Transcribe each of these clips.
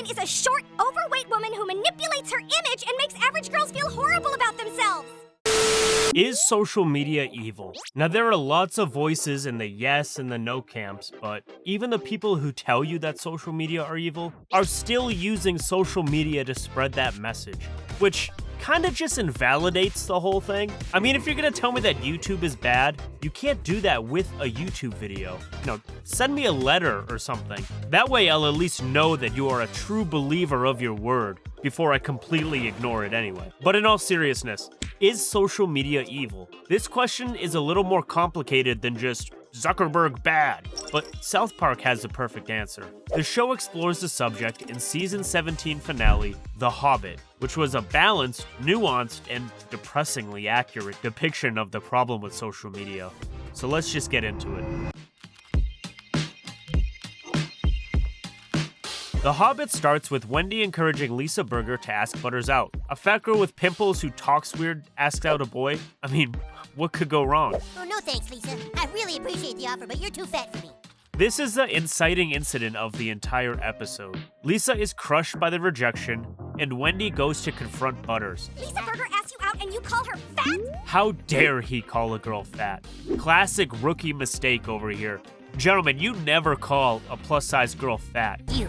Kardashian is a short, overweight woman who manipulates her image and makes average girls feel horrible about themselves. Is social media evil? Now, there are lots of voices in the yes and the no camps, but even the people who tell you that social media are evil are still using social media to spread that message, which kind of just invalidates the whole thing. I mean, if you're gonna tell me that YouTube is bad, you can't do that with a YouTube video. Send me a letter or something. That way I'll at least know that you are a true believer of your word before I completely ignore it anyway. But in all seriousness, is social media evil? This question is a little more complicated than just Zuckerberg bad, but South Park has the perfect answer. The show explores the subject in season 17 finale, The Hobbit, which was a balanced, nuanced, and depressingly accurate depiction of the problem with social media. So let's just get into it. The Hobbit starts with Wendy encouraging Lisa Burger to ask Butters out. A fat girl with pimples who talks weird asks out a boy? I mean, what could go wrong? Oh, no thanks, Lisa. I really appreciate the offer, but you're too fat for me. This is the inciting incident of the entire episode. Lisa is crushed by the rejection, and Wendy goes to confront Butters. Lisa Burger asks you out and you call her fat? How dare he call a girl fat? Classic rookie mistake over here. Gentlemen, you never call a plus-size girl fat. You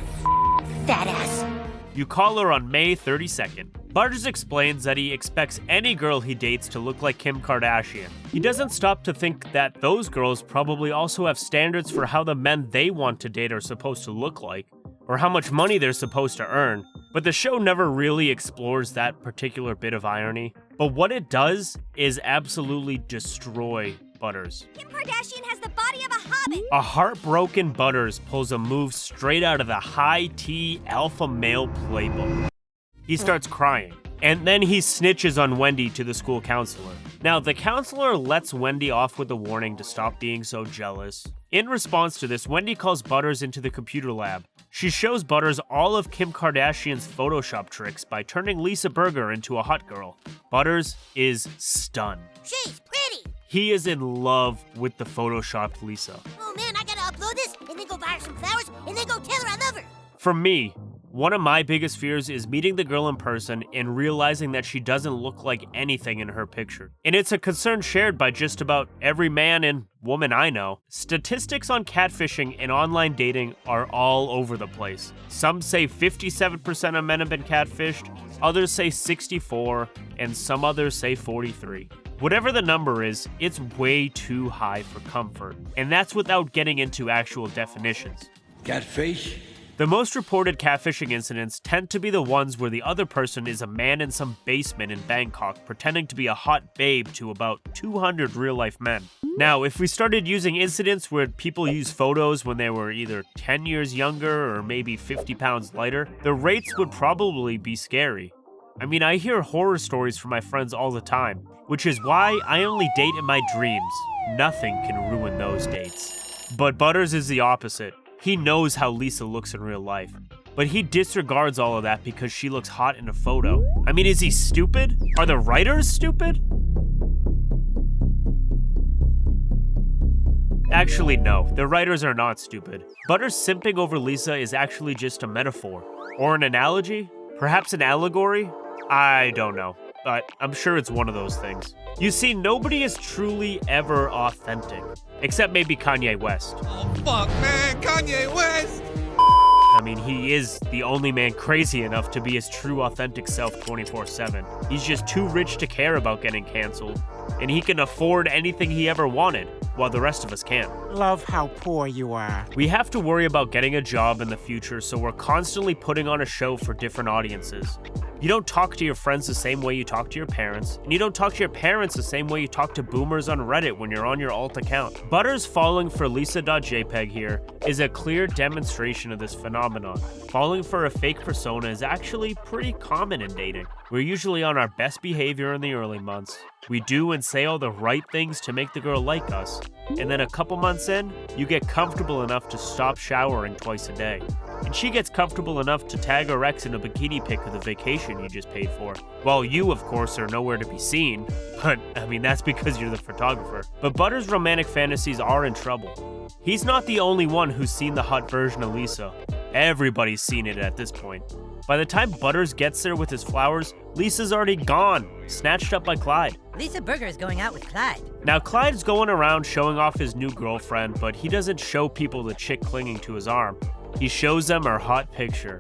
fat ass. You call her on May 32nd. Butters explains that he expects any girl he dates to look like Kim Kardashian. He doesn't stop to think that those girls probably also have standards for how the men they want to date are supposed to look like, or how much money they're supposed to earn. But the show never really explores that particular bit of irony. But what it does is absolutely destroy Butters. Kim Kardashian has the body of a hobbit. A heartbroken Butters pulls a move straight out of the high-T alpha male playbook. He starts crying, and then he snitches on Wendy to the school counselor. Now, the counselor lets Wendy off with a warning to stop being so jealous. In response to this, Wendy calls Butters into the computer lab. She shows Butters all of Kim Kardashian's Photoshop tricks by turning Lisa Burger into a hot girl. Butters is stunned. She's pretty. He is in love with the Photoshopped Lisa. Oh man, I gotta upload this, and then go buy her some flowers, and then go tell her I love her. For me, one of my biggest fears is meeting the girl in person and realizing that she doesn't look like anything in her picture. And it's a concern shared by just about every man and woman I know. Statistics on catfishing and online dating are all over the place. Some say 57% of men have been catfished, others say 64, and some others say 43. Whatever the number is, it's way too high for comfort, and that's without getting into actual definitions. Catfish? The most reported catfishing incidents tend to be the ones where the other person is a man in some basement in Bangkok pretending to be a hot babe to about 200 real-life men. Now, if we started using incidents where people use photos when they were either 10 years younger or maybe 50 pounds lighter, the rates would probably be scary. I mean, I hear horror stories from my friends all the time, which is why I only date in my dreams. Nothing can ruin those dates. But Butters is the opposite. He knows how Lisa looks in real life, but he disregards all of that because she looks hot in a photo. I mean, is he stupid? Are the writers stupid? Actually, no, the writers are not stupid. Butters simping over Lisa is actually just a metaphor. Or an analogy? Perhaps an allegory? I don't know, but I'm sure it's one of those things. You see, nobody is truly ever authentic, except maybe Kanye West. Oh fuck, man, Kanye West! I mean, he is the only man crazy enough to be his true authentic self 24/7. He's just too rich to care about getting canceled, and he can afford anything he ever wanted, while the rest of us can't. Love how poor you are. We have to worry about getting a job in the future, so we're constantly putting on a show for different audiences. You don't talk to your friends the same way you talk to your parents, and you don't talk to your parents the same way you talk to boomers on Reddit when you're on your alt account. Butters falling for Lisa.jpg here is a clear demonstration of this phenomenon. Falling for a fake persona is actually pretty common in dating. We're usually on our best behavior in the early months. We do and say all the right things to make the girl like us, and then a couple months in, you get comfortable enough to stop showering twice a day. And she gets comfortable enough to tag her ex in a bikini pic of the vacation you just paid for. While you, of course, are nowhere to be seen, but, I mean, that's because you're the photographer. But Butters' romantic fantasies are in trouble. He's not the only one who's seen the hot version of Lisa. Everybody's seen it at this point. By the time Butters gets there with his flowers, Lisa's already gone, snatched up by Clyde. Lisa Burger is going out with Clyde. Now, Clyde's going around showing off his new girlfriend, but he doesn't show people the chick clinging to his arm. He shows them her hot picture.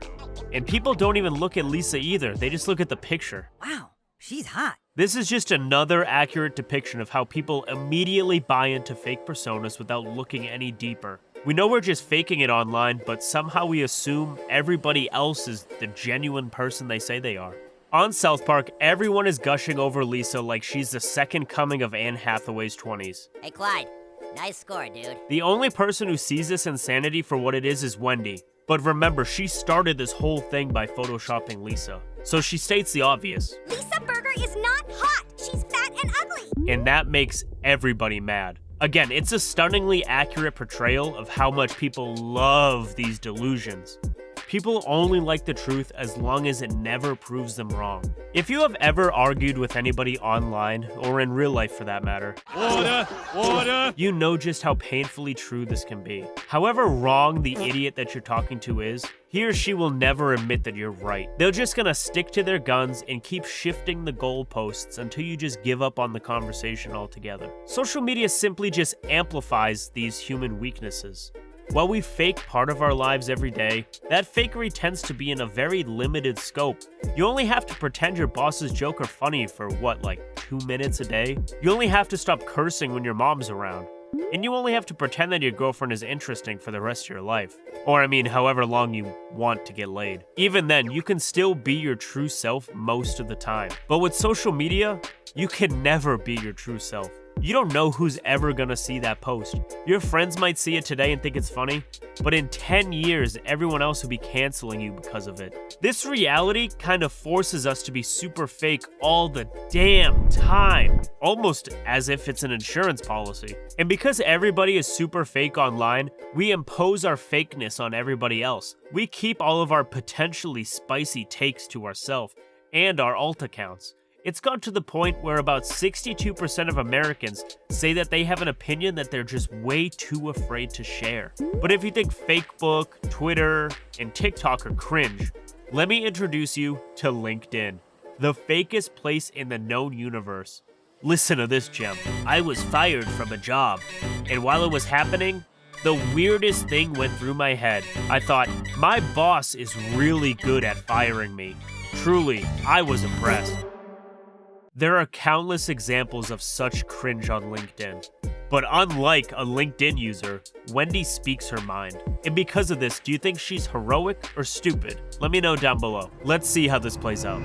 And people don't even look at Lisa either, they just look at the picture. Wow, she's hot. This is just another accurate depiction of how people immediately buy into fake personas without looking any deeper. We know we're just faking it online, but somehow we assume everybody else is the genuine person they say they are. On South Park, everyone is gushing over Lisa like she's the second coming of Anne Hathaway's 20s. Hey, Clyde. Nice score, dude. The only person who sees this insanity for what it is Wendy. But remember, she started this whole thing by photoshopping Lisa. So she states the obvious. Lisa Burger is not hot. She's fat and ugly. And that makes everybody mad. Again, it's a stunningly accurate portrayal of how much people love these delusions. People only like the truth as long as it never proves them wrong. If you have ever argued with anybody online, or in real life for that matter, order, you know just how painfully true this can be. However wrong the idiot that you're talking to is, he or she will never admit that you're right. They're just gonna stick to their guns and keep shifting the goalposts until you just give up on the conversation altogether. Social media simply just amplifies these human weaknesses. While we fake part of our lives every day, that fakery tends to be in a very limited scope. You only have to pretend your boss's joke are funny for what, like 2 minutes a day? You only have to stop cursing when your mom's around. And you only have to pretend that your girlfriend is interesting for the rest of your life. Or I mean, however long you want to get laid. Even then, you can still be your true self most of the time. But with social media, you can never be your true self. You don't know who's ever gonna see that post. Your friends might see it today and think it's funny, but in 10 years, everyone else will be canceling you because of it. This reality kind of forces us to be super fake all the damn time, almost as if it's an insurance policy. And because everybody is super fake online, we impose our fakeness on everybody else. We keep all of our potentially spicy takes to ourselves and our alt accounts. It's gone to the point where about 62% of Americans say that they have an opinion that they're just way too afraid to share. But if you think Facebook, Twitter, and TikTok are cringe, let me introduce you to LinkedIn, the fakest place in the known universe. Listen to this gem. I was fired from a job, and while it was happening, the weirdest thing went through my head. I thought, my boss is really good at firing me. Truly, I was impressed. There are countless examples of such cringe on LinkedIn. But unlike a LinkedIn user, Wendy speaks her mind. And because of this, do you think she's heroic or stupid? Let me know down below. Let's see how this plays out.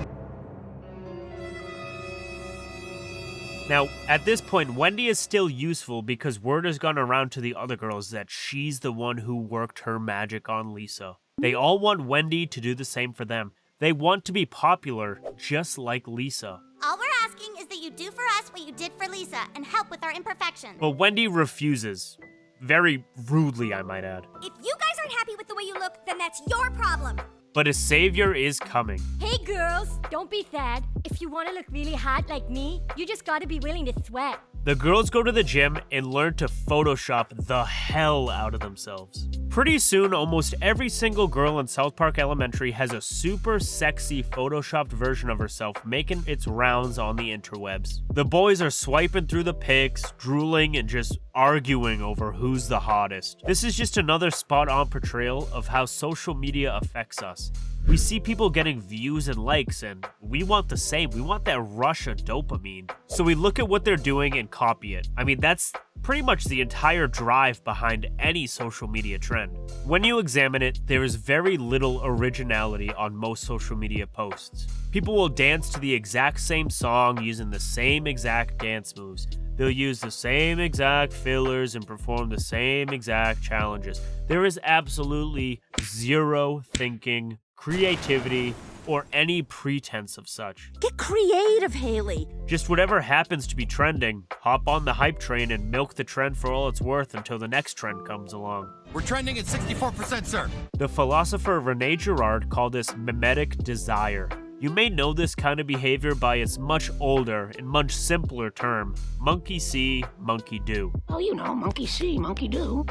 Now, at this point, Wendy is still useful because word has gone around to the other girls that she's the one who worked her magic on Lisa. They all want Wendy to do the same for them. They want to be popular, just like Lisa. All we're asking is that you do for us what you did for Lisa and help with our imperfections. But Wendy refuses. Very rudely, I might add. If you guys aren't happy with the way you look, then that's your problem. But a savior is coming. Hey girls, don't be sad. If you want to look really hot like me, you just gotta be willing to sweat. The girls go to the gym and learn to Photoshop the hell out of themselves. Pretty soon, almost every single girl in South Park Elementary has a super sexy Photoshopped version of herself making its rounds on the interwebs. The boys are swiping through the pics, drooling, and just arguing over who's the hottest. This is just another spot-on portrayal of how social media affects us. We see people getting views and likes, and we want the same. We want that rush of dopamine. So we look at what they're doing and copy it. I mean, that's pretty much the entire drive behind any social media trend. When you examine it, there is very little originality on most social media posts. People will dance to the exact same song using the same exact dance moves. They'll use the same exact fillers and perform the same exact challenges. There is absolutely zero thinking, creativity, or any pretense of such. Get creative, Haley. Just whatever happens to be trending, hop on the hype train and milk the trend for all it's worth until the next trend comes along. We're trending at 64%, sir. The philosopher Rene Girard called this mimetic desire. You may know this kind of behavior by its much older and much simpler term, monkey see, monkey do. Oh, you know, monkey see, monkey do.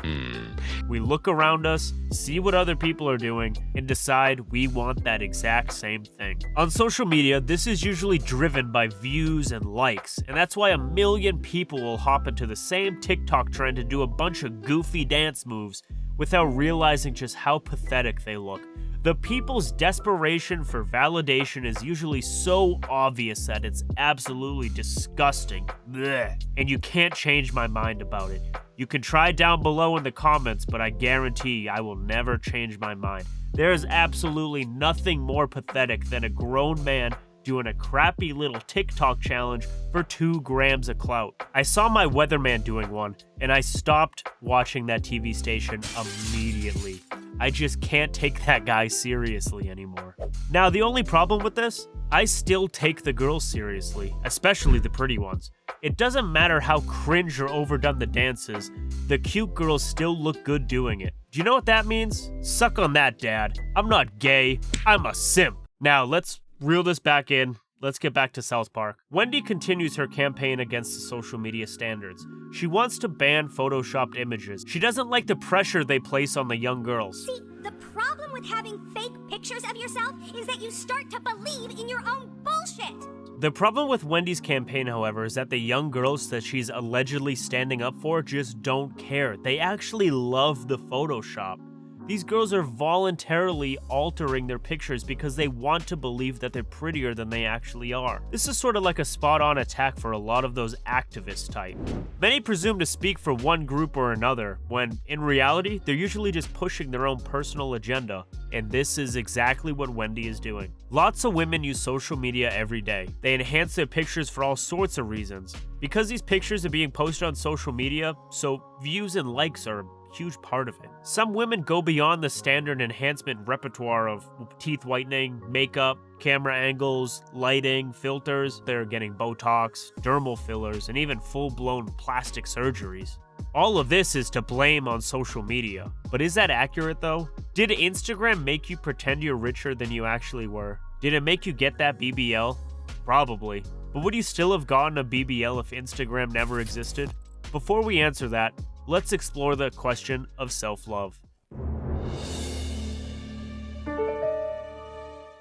We look around us, see what other people are doing, and decide we want that exact same thing. On social media, this is usually driven by views and likes, and that's why a million people will hop into the same TikTok trend and do a bunch of goofy dance moves without realizing just how pathetic they look. The people's desperation for validation is usually so obvious that it's absolutely disgusting. Blech. And you can't change my mind about it. You can try down below in the comments, but I guarantee I will never change my mind. There is absolutely nothing more pathetic than a grown man doing a crappy little TikTok challenge for 2 grams of clout. I saw my weatherman doing one, and I stopped watching that TV station immediately. I just can't take that guy seriously anymore. Now, the only problem with this, I still take the girls seriously, especially the pretty ones. It doesn't matter how cringe or overdone the dance is, the cute girls still look good doing it. Do you know what that means? Suck on that, Dad. I'm not gay, I'm a simp. Now, let's reel this back in. Let's get back to South Park. Wendy continues her campaign against the social media standards. She wants to ban photoshopped images. She doesn't like the pressure they place on the young girls. See, the problem with having fake pictures of yourself is that you start to believe in your own bullshit. The problem with Wendy's campaign, however, is that the young girls that she's allegedly standing up for just don't care. They actually love the Photoshop. These girls are voluntarily altering their pictures because they want to believe that they're prettier than they actually are. This is sort of like a spot-on attack for a lot of those activist type. Many presume to speak for one group or another, when in reality, they're usually just pushing their own personal agenda, and this is exactly what Wendy is doing. Lots of women use social media every day. They enhance their pictures for all sorts of reasons. Because these pictures are being posted on social media, so views and likes are huge part of it. Some women go beyond the standard enhancement repertoire of teeth whitening, makeup, camera angles, lighting, filters. They're getting Botox, dermal fillers, and even full-blown plastic surgeries. All of this is to blame on social media. But is that accurate though? Did Instagram make you pretend you're richer than you actually were? Did it make you get that BBL? Probably. But would you still have gotten a BBL if Instagram never existed? Before we answer that, let's explore the question of self-love.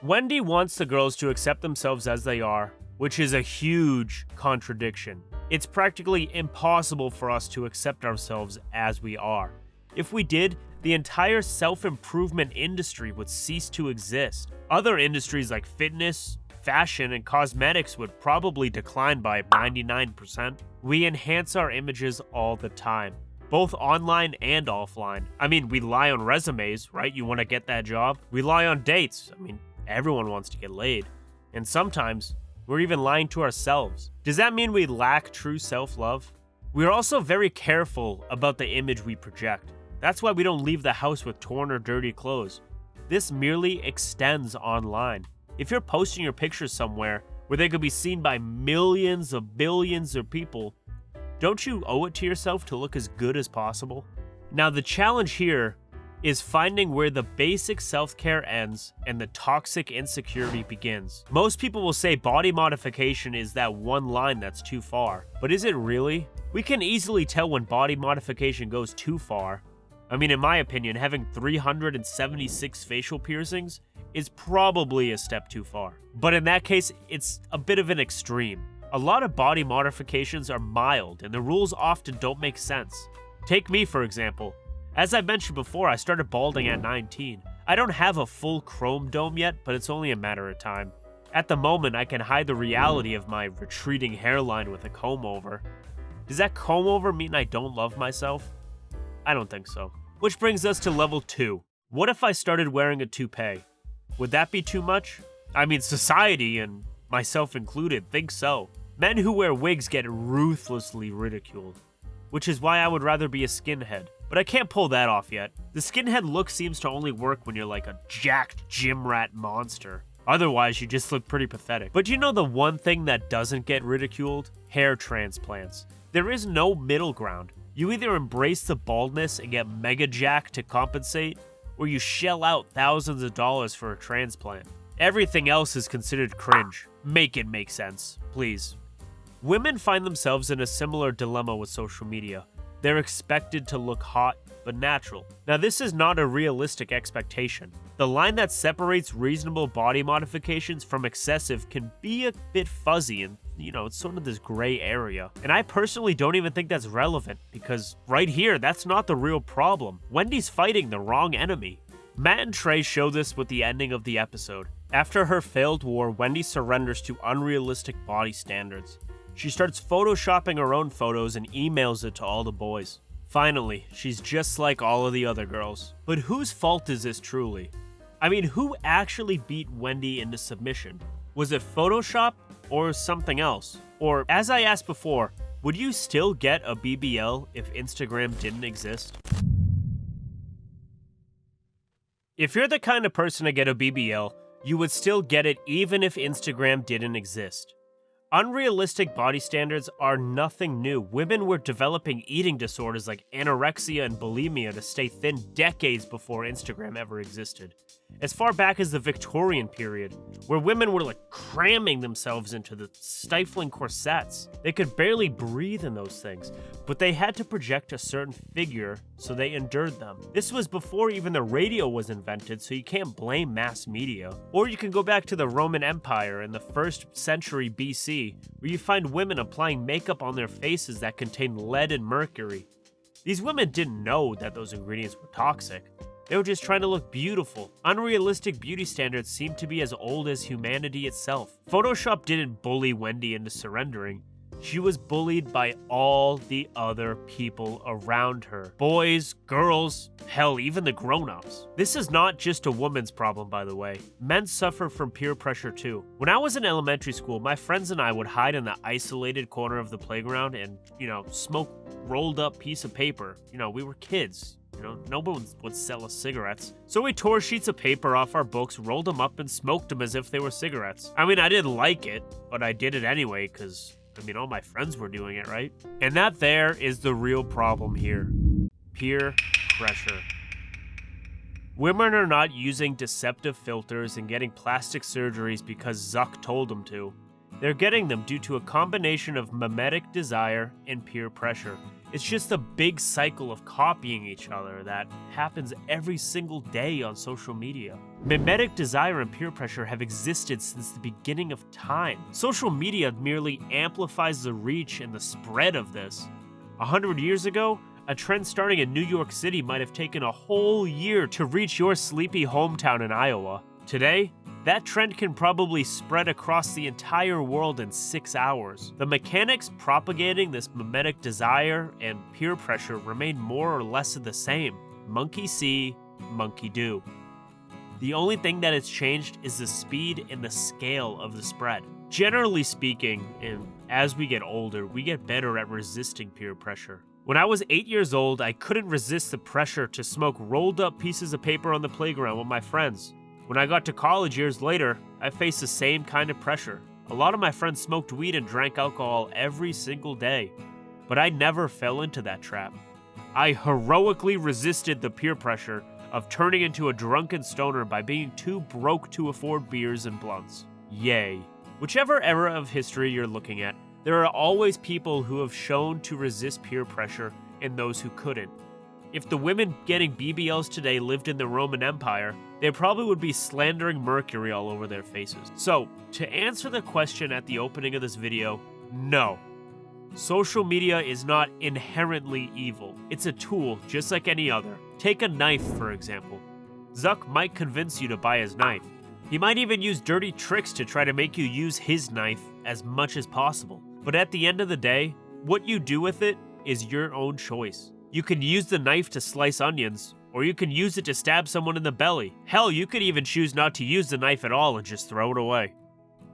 Wendy wants the girls to accept themselves as they are, which is a huge contradiction. It's practically impossible for us to accept ourselves as we are. If we did, the entire self-improvement industry would cease to exist. Other industries like fitness, fashion, and cosmetics would probably decline by 99%. We enhance our images all the time, both online and offline. I mean, we lie on resumes, right? You want to get that job? We lie on dates. I mean, everyone wants to get laid. And sometimes, we're even lying to ourselves. Does that mean we lack true self-love? We're also very careful about the image we project. That's why we don't leave the house with torn or dirty clothes. This merely extends online. If you're posting your pictures somewhere where they could be seen by millions of billions of people, don't you owe it to yourself to look as good as possible? Now, the challenge here is finding where the basic self-care ends and the toxic insecurity begins. Most people will say body modification is that one line that's too far, but is it really? We can easily tell when body modification goes too far. I mean, in my opinion, having 376 facial piercings is probably a step too far. But in that case, it's a bit of an extreme. A lot of body modifications are mild, and the rules often don't make sense. Take me, for example. As I mentioned before, I started balding at 19. I don't have a full chrome dome yet, but it's only a matter of time. At the moment, I can hide the reality of my retreating hairline with a comb over. Does that comb over mean I don't love myself? I don't think so. Which brings us to level 2. What if I started wearing a toupee? Would that be too much? I mean, society, and myself included, think so. Men who wear wigs get ruthlessly ridiculed, which is why I would rather be a skinhead. But I can't pull that off yet. The skinhead look seems to only work when you're like a jacked gym rat monster. Otherwise, you just look pretty pathetic. But you know the one thing that doesn't get ridiculed? Hair transplants. There is no middle ground. You either embrace the baldness and get mega jacked to compensate, or you shell out thousands of dollars for a transplant. Everything else is considered cringe. Make it make sense, please. Women find themselves in a similar dilemma with social media. They're expected to look hot, but natural. Now, this is not a realistic expectation. The line that separates reasonable body modifications from excessive can be a bit fuzzy and, it's sort of this gray area. And I personally don't even think that's relevant because right here, that's not the real problem. Wendy's fighting the wrong enemy. Matt and Trey show this with the ending of the episode. After her failed war, Wendy surrenders to unrealistic body standards. She starts photoshopping her own photos and emails it to all the boys. Finally, she's just like all of the other girls. But whose fault is this truly? I mean, who actually beat Wendy into submission? Was it Photoshop or something else? Or, as I asked before, would you still get a BBL if Instagram didn't exist? If you're the kind of person to get a BBL, you would still get it even if Instagram didn't exist. Unrealistic body standards are nothing new. Women were developing eating disorders like anorexia and bulimia to stay thin decades before Instagram ever existed. As far back as the Victorian period, where women were cramming themselves into the stifling corsets. They could barely breathe in those things, but they had to project a certain figure, so they endured them. This was before even the radio was invented, so you can't blame mass media. Or you can go back to the Roman Empire in the 1st century BC, where you find women applying makeup on their faces that contain lead and mercury. These women didn't know that those ingredients were toxic. They were just trying to look beautiful. Unrealistic beauty standards seem to be as old as humanity itself. Photoshop didn't bully Wendy into surrendering. She was bullied by all the other people around her. Boys, girls, hell, even the grown-ups. This is not just a woman's problem, by the way. Men suffer from peer pressure too. When I was in elementary school, my friends and I would hide in the isolated corner of the playground and, smoke rolled up piece of paper. We were kids. No one would sell us cigarettes. So we tore sheets of paper off our books, rolled them up, and smoked them as if they were cigarettes. I mean, I didn't like it, but I did it anyway, because, all my friends were doing it, right? And that there is the real problem here. Peer pressure. Women are not using deceptive filters and getting plastic surgeries because Zuck told them to. They're getting them due to a combination of mimetic desire and peer pressure. It's just a big cycle of copying each other that happens every single day on social media. Mimetic desire and peer pressure have existed since the beginning of time. Social media merely amplifies the reach and the spread of this. 100 years ago, a trend starting in New York City might have taken a whole year to reach your sleepy hometown in Iowa. Today, that trend can probably spread across the entire world in 6 hours. The mechanics propagating this mimetic desire and peer pressure remain more or less the same. Monkey see, monkey do. The only thing that has changed is the speed and the scale of the spread. Generally speaking, and as we get older, we get better at resisting peer pressure. When I was 8 years old, I couldn't resist the pressure to smoke rolled up pieces of paper on the playground with my friends. When I got to college years later, I faced the same kind of pressure. A lot of my friends smoked weed and drank alcohol every single day, but I never fell into that trap. I heroically resisted the peer pressure of turning into a drunken stoner by being too broke to afford beers and blunts. Yay. Whichever era of history you're looking at, there are always people who have shown to resist peer pressure and those who couldn't. If the women getting BBLs today lived in the Roman Empire, they probably would be slandering mercury all over their faces. So, to answer the question at the opening of this video, no. Social media is not inherently evil. It's a tool, just like any other. Take a knife, for example. Zuck might convince you to buy his knife. He might even use dirty tricks to try to make you use his knife as much as possible. But at the end of the day, what you do with it is your own choice. You can use the knife to slice onions, or you can use it to stab someone in the belly. Hell, you could even choose not to use the knife at all and just throw it away.